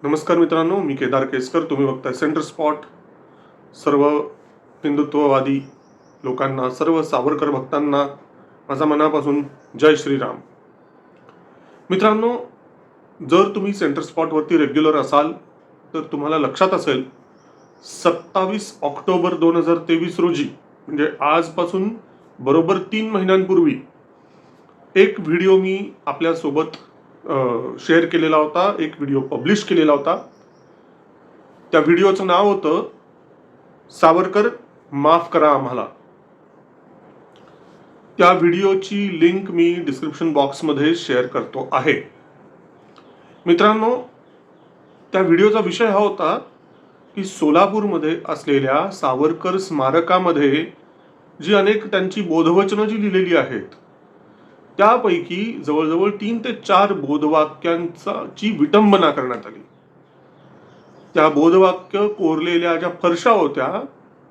नमस्कार मित्रांनो, मी केदार केसकर. तुम्ही बघताय सेंटर स्पॉट. सर्व हिंदुत्ववादी लोकांना, सर्व सावरकर भक्तांना माझा मनापासून जय श्रीराम. मित्रांनो, जर तुम्ही सेंटर स्पॉटवरती रेग्युलर असाल तर तुम्हाला लक्षात असेल 27 ऑक्टोबर 2023 रोजी, म्हणजे आजपासून बरोबर 3 महिन्यांपूर्वी एक व्हिडिओ मी आपल्यासोबत शेअर केलेला होता, एक व्हिडिओ पब्लिश केलेला होता. त्या व्हिडिओचं नाव होतं सावरकर माफ करा आम्हाला. त्या व्हिडिओची लिंक मी डिस्क्रिप्शन बॉक्समध्ये शेअर करतो आहे. मित्रांनो, त्या व्हिडिओचा विषय हा होता की सोलापूरमध्ये असलेल्या सावरकर स्मारकामध्ये जी अनेक त्यांची बोधवचनं जी लिहिलेली आहेत, त्यापैकी जवळजवळ 3 ते 4 बोधवाक्यांची विटंबना करण्यात आली. त्या बोधवाक्य कोरलेल्या ज्या फरशा होत्या,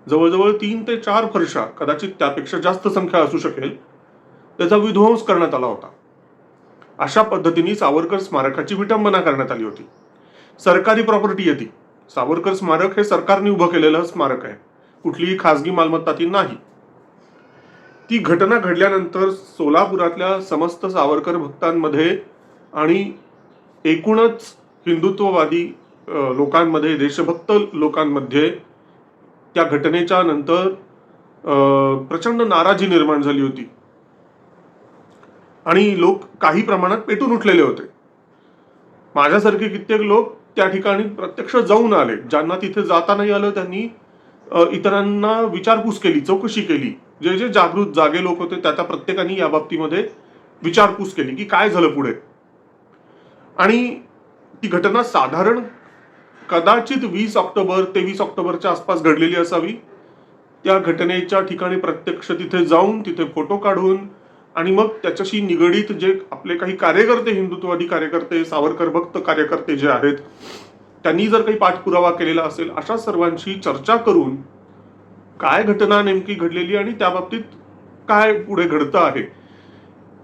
जवळजवळ 3 ते 4 फरशा, कदाचित त्यापेक्षा जास्त संख्या असू शकेल, त्याचा विध्वंस करण्यात आला होता. अशा पद्धतीने सावरकर स्मारकाची विटंबना करण्यात आली होती. सरकारी प्रॉपर्टी आहे ती. सावरकर स्मारक हे सरकारने उभं केलेलं स्मारक आहे, कुठलीही खासगी मालमत्ता ती नाही. ती घटना घडल्यानंतर सोलापुरातल्या समस्त सावरकर भक्तांमध्ये आणि एकूणच हिंदुत्ववादी लोकांमध्ये, देशभक्त लोकांमध्ये त्या घटनेच्या नंतर प्रचंड नाराजी निर्माण झाली होती आणि लोक काही प्रमाणात पेटून उठलेले होते. माझ्यासारखे कित्येक लोक त्या ठिकाणी प्रत्यक्ष जाऊन आले. ज्यांना तिथे जाता नाही आलं त्यांनी इतरांना विचारपूस केली, चौकशी केली. जे जे जागृत जागे लोक होते त्या प्रत्येकाने या बाबतीमध्ये विचारपूस केली की काय झालं पुढे. आणि ती घटना साधारण कदाचित 20 ऑक्टोबर 23 ऑक्टोबरच्या आसपास घडलेली असावी. त्या घटनेच्या ठिकाणी प्रत्यक्ष तिथे जाऊन, तिथे फोटो काढून आणि मग त्याच्याशी निगडीत जे आपले काही कार्यकर्ते, हिंदुत्ववादी कार्यकर्ते, सावरकर भक्त कार्यकर्ते जे आहेत, त्यांनी जर काही पाठपुरावा केलेला असेल, अशा सर्वांशी चर्चा करून काय घटना नेमकी घडलेली आणि त्या बाबतीत काय पुढे घडतं आहे,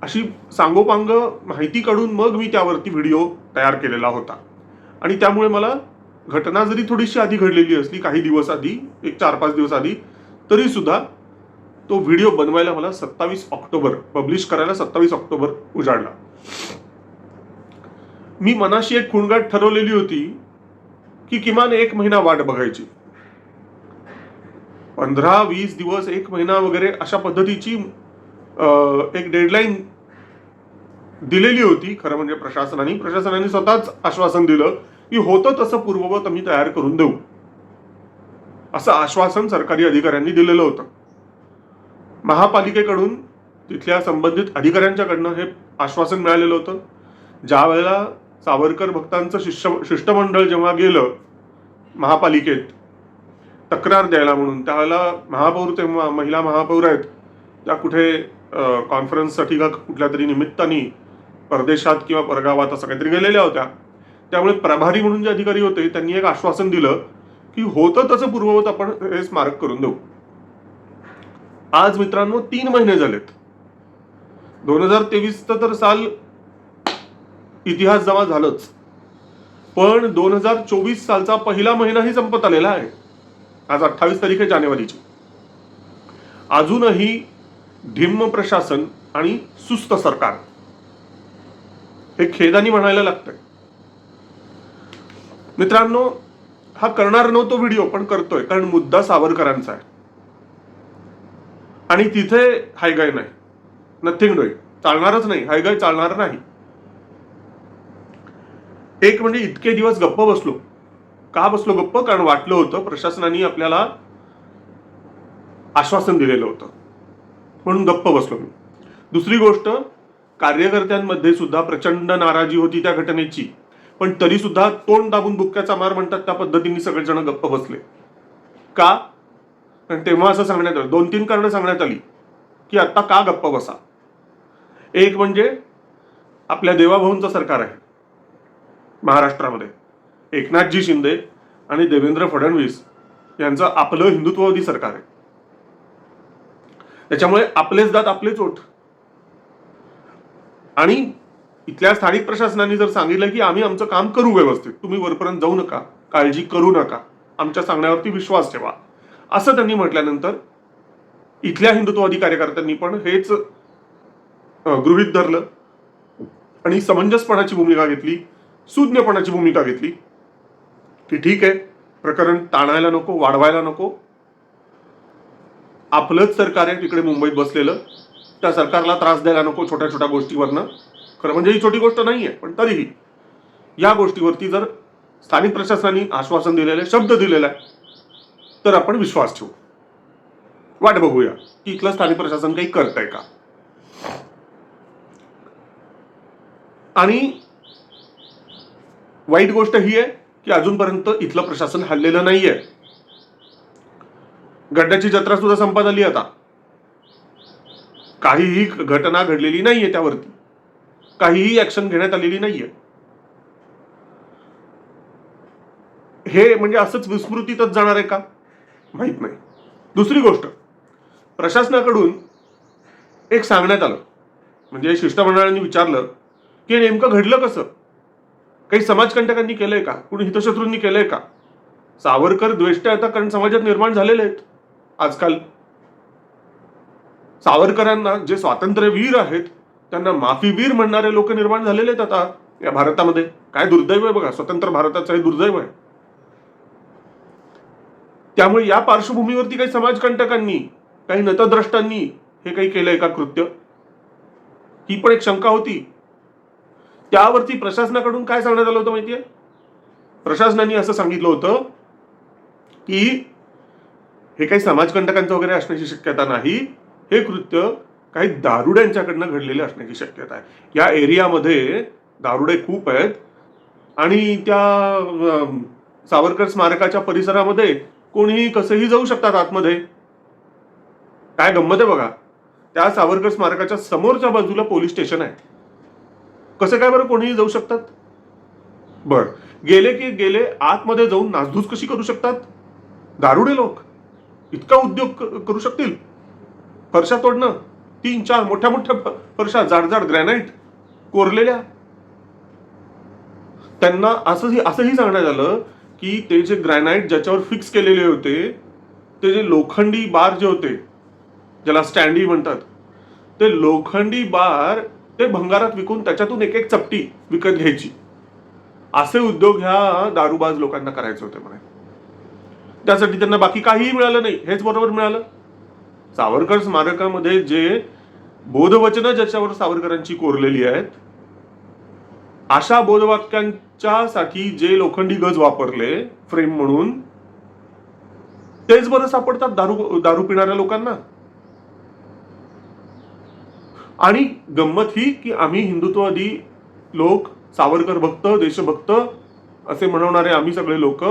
अशी सांगोपांग माहिती काढून मग मी त्यावरती व्हिडिओ तयार केलेला होता. आणि त्यामुळे मला घटना जरी थोडीशी आधी घडलेली असली, काही दिवस आधी, एक 4-5 दिवस आधी, तरी सुद्धा तो व्हिडिओ बनवायला मला 27 ऑक्टोबर, पब्लिश करायला 27 ऑक्टोबर उजाडला. मी मनाशी एक खुणगाट ठरवलेली होती की किमान 1 महिना वाट बघायची. 15-20 दिवस, 1 महिना वगैरे अशा पद्धतीची एक डेडलाईन दिलेली होती. खरं म्हणजे प्रशासनाने स्वतःच आश्वासन दिलं की होतं तसं पूर्ववत आम्ही तयार करून देऊ, असं आश्वासन सरकारी अधिकाऱ्यांनी दिलेलं होतं. महापालिकेकडून, तिथल्या संबंधित अधिकाऱ्यांच्याकडनं हे आश्वासन मिळालेलं होतं. ज्या वेळेला सावरकर भक्तांचं शिष्टमंडळ जेव्हा गेलं महापालिकेत तक्रार द्यायला म्हणून, त्यावेळेला महापौर, तेव्हा महिला महापौर आहेत, त्या कुठे कॉन्फरन्ससाठी का कुठल्या तरी निमित्ताने परदेशात किंवा परगावात असं काहीतरी गेलेल्या होत्या. त्यामुळे प्रभारी म्हणून जे अधिकारी होते त्यांनी एक आश्वासन दिलं की होतं तसं पूर्ववत आपण हे स्मारक करून देऊ. आज मित्रांनो 3 महिने झालेत. 2023 तर साल इतिहास जमा झालंच, पण 2024 सालचा पहिला महिनाही संपत आलेला आहे. आज 28 तारीख आहे जानेवारीची. अजूनही ढिम्म प्रशासन आणि सुस्त सरकार, हे खेदानी म्हणायला लागतंय. मित्रांनो, हा करणार नव्हतो व्हिडिओ, पण करतोय कारण मुद्दा सावरकरांचा आहे आणि तिथे हायगाय नाही, नथिंग डुईंग. चालणारच नाही, हायगाय चालणार नाही. एक म्हणजे इतके दिवस गप्प बसलो. का बसलो गप्प? कारण वाटलं होतं प्रशासनाने आपल्याला आश्वासन दिलेलं होतं, म्हणून गप्प बसलो मी. दुसरी गोष्ट, कार्यकर्त्यांमध्ये सुद्धा प्रचंड नाराजी होती त्या घटनेची, पण तरी सुद्धा तोंड दाबून बुक्क्याचा मार म्हणतात त्या पद्धतीने सगळेजण गप्प बसले. का? कारण तेव्हा असं सांगण्यात आलं, 2-3 कारणं सांगण्यात आली की आता का गप्प बसा. एक म्हणजे आपल्या देवाभाऊंचं सरकार आहे महाराष्ट्रामध्ये. एकनाथजी शिंदे आणि देवेंद्र फडणवीस यांचं आपलं हिंदुत्ववादी सरकार आहे. त्याच्यामुळे आपलेच दात आपलेच ओठ. आणि इथल्या स्थानिक प्रशासनाने जर सांगितलं की आम्ही आमचं काम करू व्यवस्थित, तुम्ही वरपर्यंत जाऊ नका, काळजी करू नका, आमच्या सांगण्यावरती विश्वास ठेवा, असं त्यांनी म्हटल्यानंतर इथल्या हिंदुत्ववादी कार्यकर्त्यांनी पण हेच गृहीत धरलं आणि समंजसपणाची भूमिका घेतली, सुज्ञपणाची भूमिका घेतली की ठीक आहे, प्रकरण ताणायला नको, वाढवायला नको, आपलंच सरकार आहे तिकडे मुंबईत बसलेलं, त्या सरकारला त्रास द्यायला नको छोट्या छोट्या गोष्टीवरनं. खरं म्हणजे ही छोटी गोष्ट नाहीये, पण तरीही या गोष्टीवरती जर स्थानिक प्रशासनाने आश्वासन दिलेलं आहे, शब्द दिलेला आहे, तर आपण विश्वास ठेवू, वाट बघूया की इथलं स्थानिक प्रशासन काही करतंय का. आणि वाईट गोष्ट ही आहे की अजूनपर्यंत इथलं प्रशासन हल्लेलं नाहीये. गड्ड्याची जत्रा सुद्धा संपत आली, आता काहीही घटना घडलेली नाहीये, त्यावरती काहीही ऍक्शन घेण्यात आलेली नाहीये. हे म्हणजे असंच विस्मृतीतच जाणार आहे का, माहित नाही. दुसरी गोष्ट, प्रशासनाकडून एक सांगण्यात आलं, म्हणजे शिष्टमंडळाने विचारलं की नेमकं घडलं कसं, काही समाजकंटकांनी केलंय का, कुणी हितशत्रूंनी केलंय का. सावरकर द्वेष्ट आता कारण समाजात निर्माण झालेले आहेत आजकाल. सावरकरांना जे स्वातंत्र्यवीर आहेत त्यांना माफीवीर म्हणणारे लोक निर्माण झालेले आहेत आता या भारतामध्ये. काय दुर्दैव आहे बघा, स्वतंत्र भारताचं हे दुर्दैव आहे. त्यामुळे या पार्श्वभूमीवरती काही समाजकंटकांनी, काही नतद्रष्टांनी हे काही केलंय का कृत्य, ही पण एक शंका होती. त्यावरती प्रशासनाकडून काय सांगण्यात आलं होतं माहितीये, प्रशासनाने असं सांगितलं होतं की हे काही समाजकंटकांचं वगैरे असण्याची शक्यता नाही, हे कृत्य काही दारुड्यांच्याकडनं घडलेले असण्याची शक्यता आहे. या एरियामध्ये दारुडे खूप आहेत आणि त्या सावरकर स्मारकाच्या परिसरामध्ये कोणीही कसंही जाऊ शकतात आतमध्ये. काय गंमत आहे बघा, त्या सावरकर स्मारकाच्या समोरच्या बाजूला पोलीस स्टेशन आहे, कसं काय बरं कोणीही जाऊ शकतात. बर, गेले की गेले, आतमध्ये जाऊन नासधूस कशी करू शकतात दारुडे लोक, इतका उद्योग करू शकतील. फरशा तोडणं, 3-4 मोठ्या मोठ्या फरशा, जाड ग्रॅनाइट कोरलेल्या. त्यांना असंही सांगण्यात आलं की ते जे ग्रॅनाइट ज्याच्यावर फिक्स केलेले होते, ते जे लोखंडी बार जे होते, ज्याला स्टँडी म्हणतात, ते लोखंडी बार ते भंगारात विकून त्याच्यातून एक एक चपटी विकत घ्यायची. असे उद्योग ह्या दारूबाज लोकांना करायचे होते म्हणे. त्यासाठी त्यांना बाकी काहीही मिळालं नाही, हेच बरोबर मिळालं. सावरकर स्मारकामध्ये जे बोधवचनं ज्याच्यावर सावरकरांची कोरलेली आहेत, अशा बोधवाक्यांच्यासाठी जे लोखंडी गज वापरले फ्रेम म्हणून, तेच बरं सापडतात दारू पिणाऱ्या लोकांना. आणि गंमत ही की आम्ही हिंदुत्ववादी लोक, सावरकर भक्त, देशभक्त असे म्हणवणारे आम्ही सगळे लोक,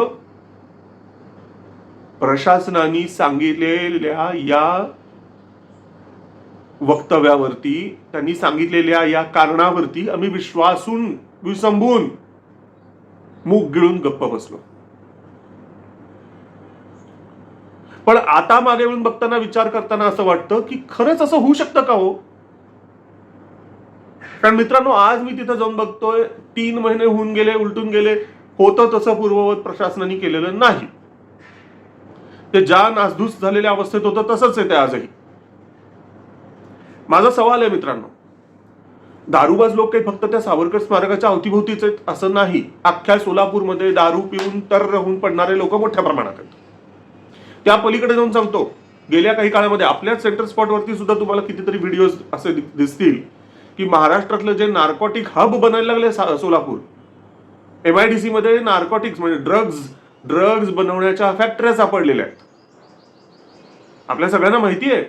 प्रशासनाने सांगितलेल्या या वक्तव्यावरती, त्यांनी सांगितलेल्या या कारणावरती आम्ही विसंबून मूग गिळून गप्प बसलो. पण आता मागे येऊन बघताना, विचार करताना असं वाटतं की खरंच असं होऊ शकतं का हो. कारण मित्रांनो, आज मी तिथं जाऊन बघतोय, 3 महिने होऊन गेले, उलटून गेले, होतं तसं पूर्ववत प्रशासनाने केलेलं नाही. ते ज्या नासधूस झालेल्या अवस्थेत होतं तसंच आहे ते आजही. माझा सवाल आहे मित्रांनो, दारूबाज लोक काही फक्त त्या सावरकर स्मारकाच्या अवतीभोवतीच आहेत असं नाही. अख्ख्या सोलापूरमध्ये दारू पिऊन तर राहून पडणारे लोक मोठ्या प्रमाणात आहेत. त्या पलीकडे जाऊन सांगतो, गेल्या काही काळामध्ये आपल्याच सेंटर स्पॉटवरती सुद्धा तुम्हाला कितीतरी व्हिडिओ असे दिसतील की महाराष्ट्रातलं जे नार्कोटिक हब बनायला लागले सोलापूर, MIDC मध्ये नार्कोटिक्स म्हणजे ड्रग्ज बनवण्याच्या फॅक्टऱ्या सापडलेल्या आहेत. आपल्या सगळ्यांना माहिती आहे.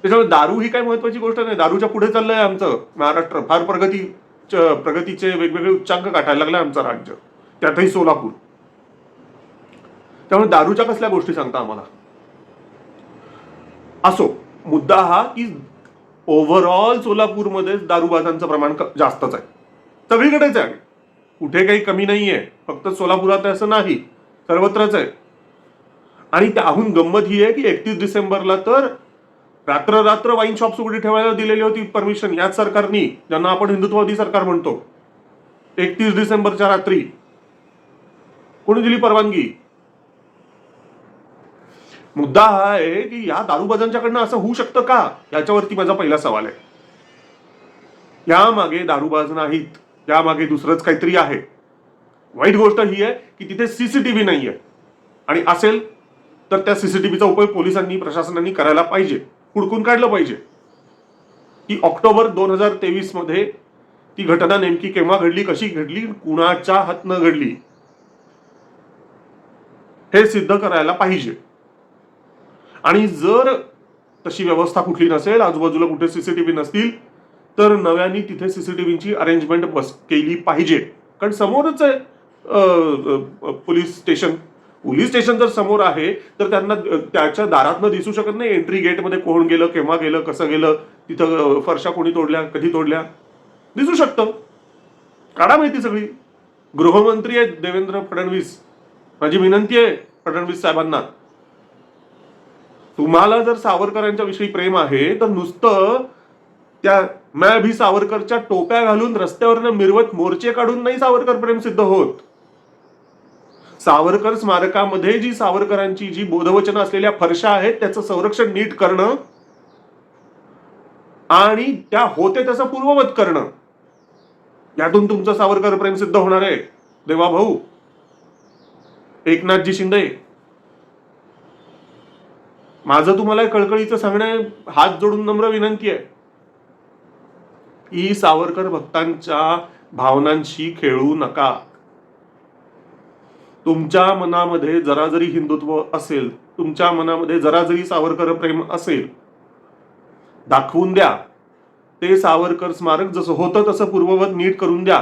त्याच्यामुळे दारू ही काही महत्वाची गोष्ट नाही. दारूच्या पुढे चाललंय आमचं महाराष्ट्र, फार प्रगतीचे वेगवेगळे उच्चांक गाठायला लागले आमचं राज्य, त्यातही सोलापूर. त्यामुळे दारूच्या कसल्या गोष्टी सांगता आम्हाला. असो, मुद्दा हा की ओव्हरऑल सोलापूरमध्ये दारूबाजांचं प्रमाण जास्तच आहे, सगळीकडेच आहे, कुठे काही कमी नाहीये. फक्त सोलापुरात असं नाही, सर्वत्रच आहे. आणि त्याहून गंमत ही आहे की 31 डिसेंबरला तर रात्र रात्र वाईन शॉप्स उघडी ठेवायला दिलेली होती परमिशन याच सरकारनी, ज्यांना आपण हिंदुत्ववादी सरकार म्हणतो. 31 डिसेंबरच्या रात्री कोणी दिली परवानगी? मुद्दा हा आहे की या दारूबाजांच्याकडनं असं होऊ शकतं का, याच्यावरती माझा पहिला सवाल आहे. यामागे दारूबाज नाहीत, यामागे दुसरंच काहीतरी आहे. वाईट गोष्ट ही आहे की तिथे सीसीटीव्ही नाहीये, आणि असेल तर त्या सीसीटीव्हीचा उपयोग पोलिसांनी, प्रशासनाने करायला पाहिजे, हुडकून काढलं पाहिजे की ऑक्टोबर 2023 मध्ये ती घटना नेमकी केव्हा घडली, कशी घडली, कुणाच्या हातनं घडली, हे सिद्ध करायला पाहिजे. आणि जर तशी व्यवस्था कुठली नसेल, आजूबाजूला कुठे सीसीटीव्ही नसतील, तर नव्याने तिथे सीसीटीव्हीची अरेंजमेंट केली पाहिजे. कारण समोरच आहे पोलीस स्टेशन. पोलीस स्टेशन जर समोर आहे तर त्यांना त्याच्या दारातनं दिसू शकत नाही एंट्री गेटमध्ये कोण गेलं, केव्हा गेलं, कसं गेलं, तिथं फरशा कोणी तोडल्या, कधी तोडल्या, दिसू शकतं. काढा माहिती सगळी. गृहमंत्री आहेत देवेंद्र फडणवीस. माझी विनंती आहे फडणवीस साहेबांना, तुम्हाला जर सावरकरांच्या विषयी प्रेम आहे तर नुसतं त्या मैं भी सावरकरच्या टोप्या घालून रस्त्यावरनं मिरवत मोर्चे काढून नाही सावरकर प्रेम सिद्ध होत. सावरकर स्मारकामध्ये जी सावरकरांची जी बोधवचनं असलेल्या फरशा आहेत त्याचं संरक्षण नीट करणं आणि त्या होते त्याचं पूर्ववत करणं, यातून तुमचं सावरकर प्रेम सिद्ध होणार आहे. देवा भाऊ एकनाथजी शिंदे, माझं तुम्हाला कळकळीचं सांगणं, हात जोडून नम्र विनंती आहे की सावरकर भक्तांच्या भावनांशी खेळू नका. तुमच्या मनामध्ये जरा जरी हिंदुत्व असेल, तुमच्या मनामध्ये जरा जरी सावरकर प्रेम असेल, दाखवून द्या. ते सावरकर स्मारक जसं होतं तसं पूर्ववत नीट करून द्या,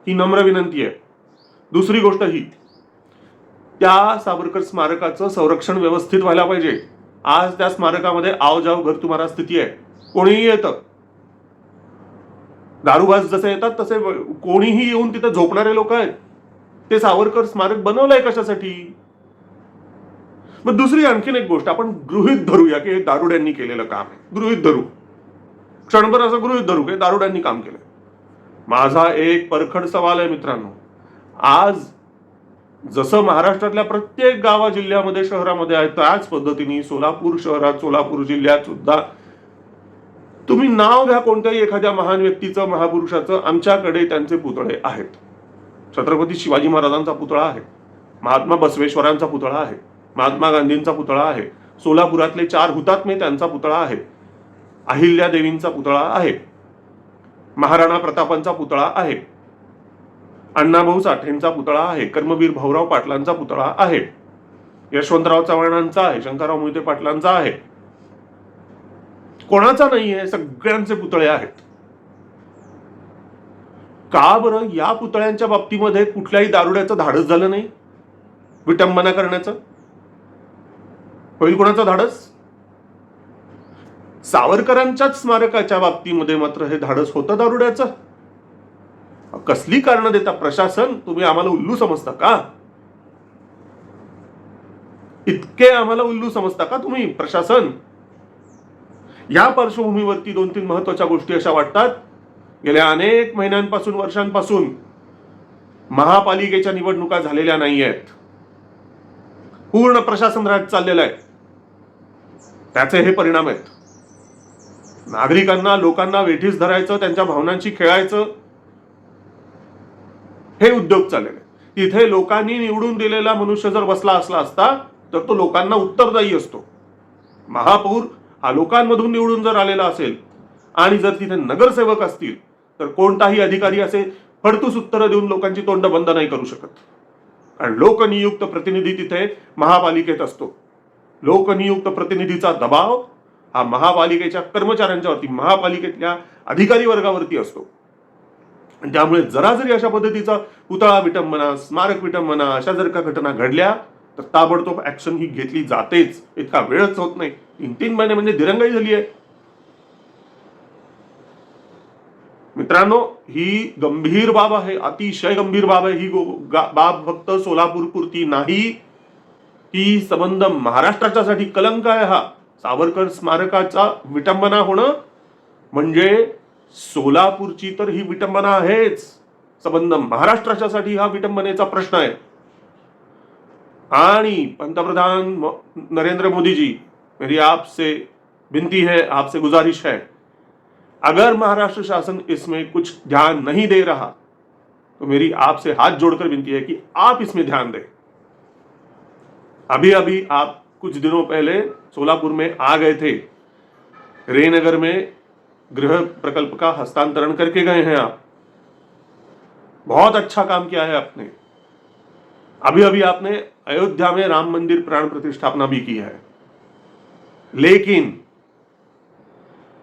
ही नम्र विनंती आहे. दुसरी गोष्ट ही, त्या सावरकर स्मारकाचं संरक्षण व्यवस्थित व्हायला पाहिजे. आज त्या स्मारकामध्ये आव जाव घर तुम्हाला स्थिती आहे. कोणीही येतं, दारूबाज जसे येतात तसे कोणीही येऊन तिथे झोपणारे लोक आहेत. ते सावरकर स्मारक बनवलंय कशासाठी? मग दुसरी आणखीन एक गोष्ट आपण गृहीत धरूया की हे दारुड्यांनी केलेलं काम आहे. गृहीत धरू, क्षणभर असं गृहीत धरू की दारुड्यांनी काम केलंय. माझा एक परखड सवाल आहे मित्रांनो, आज जसं महाराष्ट्रातल्या प्रत्येक गावा जिल्ह्यामध्ये शहरामध्ये आहे त्याच पद्धतीने सोलापूर शहरात, सोलापूर जिल्ह्यात सुद्धा तुम्ही नाव घ्या कोणत्याही एखाद्या महान व्यक्तीचं, महापुरुषाचं, आमच्याकडे त्यांचे पुतळे आहेत. छत्रपती शिवाजी महाराजांचा पुतळा आहे, महात्मा बसवेश्वरांचा पुतळा आहे, महात्मा गांधींचा पुतळा आहे, सोलापुरातले 4 हुतात्मे त्यांचा पुतळा आहे, अहिल्या देवींचा पुतळा आहे, महाराणा प्रतापांचा पुतळा आहे, अण्णाभाऊ साठेंचा पुतळा आहे, कर्मवीर भाऊराव पाटलांचा पुतळा आहे, यशवंतराव चव्हाणांचा आहे, शंकरराव मोहिते पाटलांचा आहे. कोणाचा नाही आहे, सगळ्यांचे पुतळे आहेत. का बरं या पुतळ्यांच्या बाबतीमध्ये कुठल्याही दारुड्याचं धाडस झालं नाही विटंबना करण्याचं? होईल कोणाचं धाडस? सावरकरांच्याच स्मारकाच्या बाबतीमध्ये मात्र हे धाडस होतं दारुड्याचं. कसली कारण देता प्रशासन? तुम्ही आम्हाला उल्लू समजता का? इतके आम्हाला उल्लू समजता का तुम्ही प्रशासन? या पार्श्वभूमीवरती 2-3 महत्वाच्या गोष्टी अशा वाटतात. गेल्या अनेक महिन्यांपासून, वर्षांपासून महापालिकेच्या निवडणुका झालेल्या नाही आहेत. पूर्ण प्रशासन राज चाललेलं आहे. त्याचे हे परिणाम आहेत. नागरिकांना, लोकांना वेठीस धरायचं, त्यांच्या भावनांशी खेळायचं, हे उद्योग चाललेले. तिथे लोकांनी निवडून दिलेला मनुष्य जर बसला असता तर तो लोकांना उत्तरदायी असतो. महापौर हा लोकांमधून निवडून जर आलेला असेल आणि जर तिथे नगरसेवक असतील तर कोणताही अधिकारी असे फडतूस उत्तरं देऊन लोकांची तोंड बंद नाही करू शकत. कारण लोकनियुक्त प्रतिनिधी तिथे महापालिकेत असतो. लोकनियुक्त प्रतिनिधीचा दबाव हा महापालिकेच्या कर्मचाऱ्यांच्यावरती, महापालिकेतल्या अधिकारी वर्गावरती असतो. त्यामुळे जरा जरी अशा पद्धतीचा पुतळा विटंबना, स्मारक विटंबना अशा जर का घटना घडल्या तर ताबडतोब ऍक्शन ही घेतली जातेच. इतका वेळच होत नाही. 3-3 महिने म्हणजे दिरंगाई झाली आहे. मित्रांनो, ही गंभीर बाब आहे, अतिशय गंभीर बाब आहे. ही बाब फक्त सोलापूर पुरती नाही, ही संबंध महाराष्ट्राच्यासाठी कलंक आहे. हा सावरकर स्मारकाचा विटंबना होणं म्हणजे सोलापूरची तर ही विटंबना आहेच. संबंध महाराष्ट्राच्यासाठी हा विटंबनेचा प्रश्न आहे. आणि पंतप्रधान नरेंद्र मोदी जी, मेरी आपसे विनती है, आपसे गुजारिश है, अगर महाराष्ट्र शासन इसमें कुछ ध्यान नहीं दे रहा तो मेरी आपसे हाथ जोड़कर विनती है कि आप इसमें ध्यान दें. अभी अभी आप कुछ दिनों पहले सोलापुर में आ गए थे. रेनगर में गृह प्रकल्प का हस्तांतरण करके गए हैं आप. बहुत अच्छा काम किया है आपने. अभी अभी आपने अयोध्या में राम मंदिर प्राण प्रतिष्ठापना भी की है. लेकिन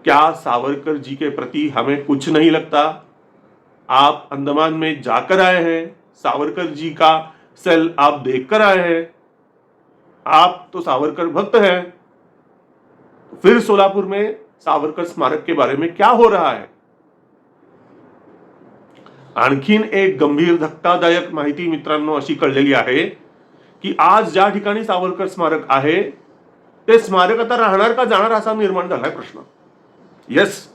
क्या सावरकर जी के प्रति हमें कुछ नहीं लगता? आप अंडमान में जाकर आए हैं, सावरकर जी का सेल आप देखकर आए हैं, आप तो सावरकर भक्त हैं. फिर सोलापुर में सावरकर स्मारक के बारे में क्या हो रहा है? आणखीन एक गंभीर धक्कादायक माहिती मित्रांनो अशी कळलेली आहे की आज ज्या ठिकाणी सावरकर स्मारक आहे ते स्मारक आता राहणार का जाणार असा निर्माण झालाय प्रश्न. येस,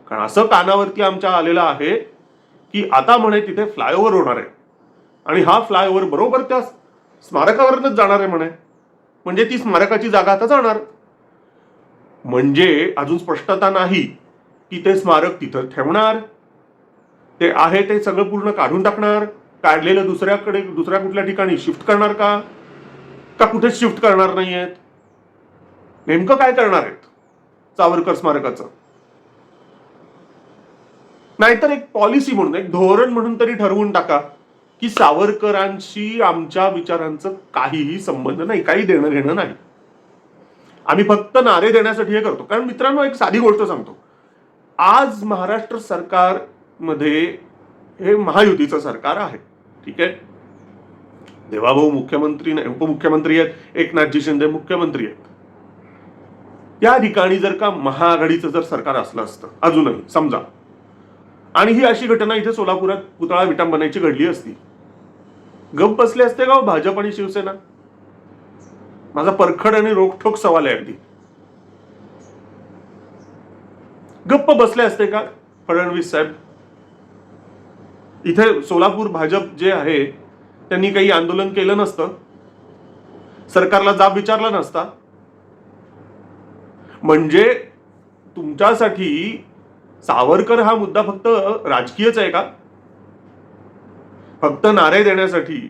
कारण असं कानावरती आमच्या आलेलं आहे की आता म्हणे तिथे फ्लायओव्हर होणार आहे आणि हा फ्लायओव्हर बरोबर त्या स्मारकावरच जाणार आहे म्हणे. म्हणजे ती स्मारकाची जागा आता जाणार. म्हणजे अजून स्पष्टता नाही की ते स्मारक तिथं ठेवणार, ते आहे ते सगळं पूर्ण काढून टाकणार, काढलेलं दुसऱ्या कुठल्या ठिकाणी शिफ्ट करणार का कुठेच शिफ्ट करणार नाहीयेत. नेमकं काय करणार आहेत सावरकर स्मारकाचं? नाहीतर एक पॉलिसी म्हणून, एक धोरण म्हणून तरी ठरवून टाका की सावरकरांशी आमच्या विचारांचं काहीही संबंध नाही, काही देणं घेणं नाही. आम्ही फक्त नारे देण्यासाठी हे करतो. कारण मित्रांनो, एक साधी गोष्ट सांगतो. आज महाराष्ट्र सरकारमध्ये हे महायुतीचं सरकार आहे, ठीक आहे. देवाभाऊ मुख्यमंत्री उपमुख्यमंत्री आहेत, एकनाथजी शिंदे मुख्यमंत्री आहेत. या ठिकाणी जर का महाआघाडीचं जर सरकार असलं असतं अजूनही समजा, आणि ही अशी घटना इथे सोलापुरात पुतळा विटंबनेची घडली असती, गप बसले असते का भाजप आणि शिवसेना? माझा परखड आणि रोखठोक सवाल आहे. अगदी गप्प बसले असते का फडणवीस साहेब? इथे सोलापूर भाजप जे आहे त्यांनी काही आंदोलन केलं नसतं, सरकारला जाब विचारला नसता. म्हणजे तुमच्यासाठी सावरकर हा मुद्दा फक्त राजकीयच आहे का? फक्त नारे देण्यासाठी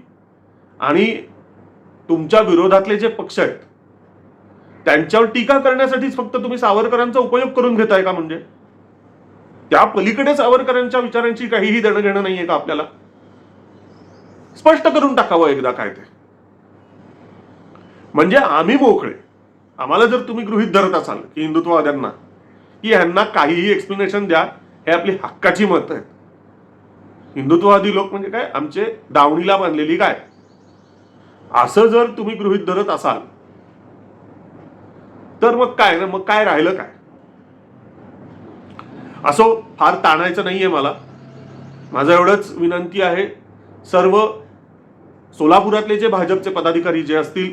आणि तुमच्या विरोधातले जे पक्ष आहेत त्यांच्यावर टीका करण्यासाठीच फक्त तुम्ही सावरकरांचा उपयोग करून घेताय का? म्हणजे त्या पलीकडे सावरकरांच्या विचारांची काहीही देणं घेणं नाहीये का आपल्याला? स्पष्ट करून टाकावं एकदा काय ते. म्हणजे आम्ही मोकळे. आम्हाला जर तुम्ही गृहीत धरत असाल की हिंदुत्ववाद्यांना की ह्यांना काहीही एक्सप्लेनेशन द्या, हे आपली हक्काची मत आहेत. हिंदुत्ववादी लोक म्हणजे काय, आमचे दावणीला बांधलेली काय, असं जर तुम्ही गृहीत धरत असाल तर मग काय ना, मग काय राहिलं काय? असो, फार ताणायचं नाहीये मला. माझं एवढंच विनंती आहे, सर्व सोलापुरातले जे भाजपचे पदाधिकारी जे असतील,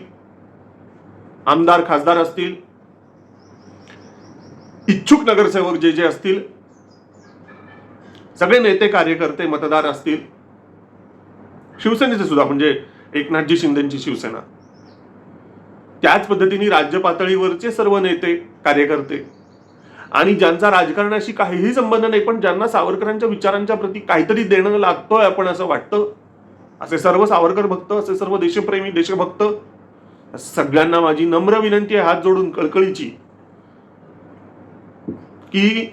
आमदार खासदार असतील, इच्छुक नगरसेवक जे जे असतील, सगळे नेते कार्यकर्ते मतदार असतील, शिवसेनेचे सुद्धा म्हणजे एकनाथजी शिंदेची शिवसेना, त्याच पद्धतीने राज्य पातळीवरचे सर्व नेते कार्यकर्ते आणि ज्यांचा राजकारणाशी काहीही संबंध नाही पण ज्यांना सावरकरांच्या विचारांच्या प्रती काहीतरी देणं लागतोय आपण असं वाटतं, असे सर्व सावरकर भक्त, असे सर्व देशप्रेमी देशभक्त, सगळ्यांना माझी नम्र विनंती आहे, हात जोडून कळकळीची, की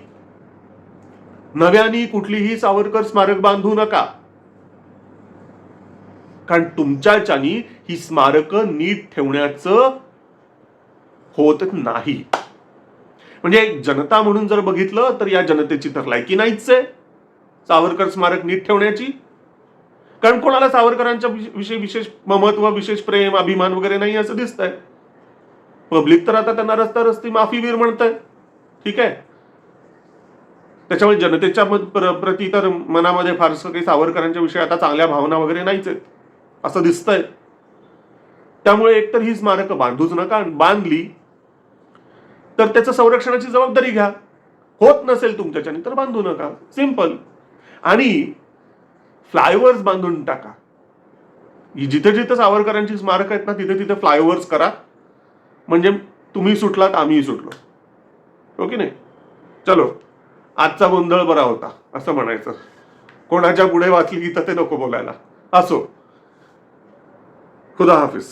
नव्याने कुठलीही सावरकर स्मारक बांधू नका. कारण तुमच्याच्यानी ही स्मारकं नीट ठेवण्याचं होत नाही. म्हणजे जनता म्हणून जर बघितलं तर या जनतेची तर लायकी नाहीच आहे सावरकर स्मारक नीट ठेवण्याची. कारण कोणाला सावरकरांच्या विषयी विशेष महत्व, विशेष प्रेम, अभिमान वगैरे नाही असं दिसतंय. पब्लिक तर आता त्यांना रस्ता रस्ती माफीवीर म्हणतंय, ठीक आहे. त्याच्यामुळे जनतेच्या प्रती तर मनामध्ये फारसं काही सावरकरांच्या विषयी आता चांगल्या भावना वगैरे नाहीच आहेत असं दिसतंय. त्यामुळे एकतर ही स्मारकं बांधूच नका, बांधली तर त्याचं संरक्षणाची जबाबदारी घ्या. होत नसेल तुमच्याच्याने तर बांधू नका, सिंपल. आणि फ्लायओव्हर्स बांधून टाका. जिथे जिथे सावरकरांची स्मारक आहेत ना तिथे तिथे फ्लायओव्हर्स करा. म्हणजे तुम्ही सुटलात आम्हीही सुटलो. हो की नाही? चलो, आजचा गोंधळ बरा होता असं म्हणायचं. कोणाच्या पुढे वाचली गीता ते नको बोलायला. असो, खुदा हाफिज.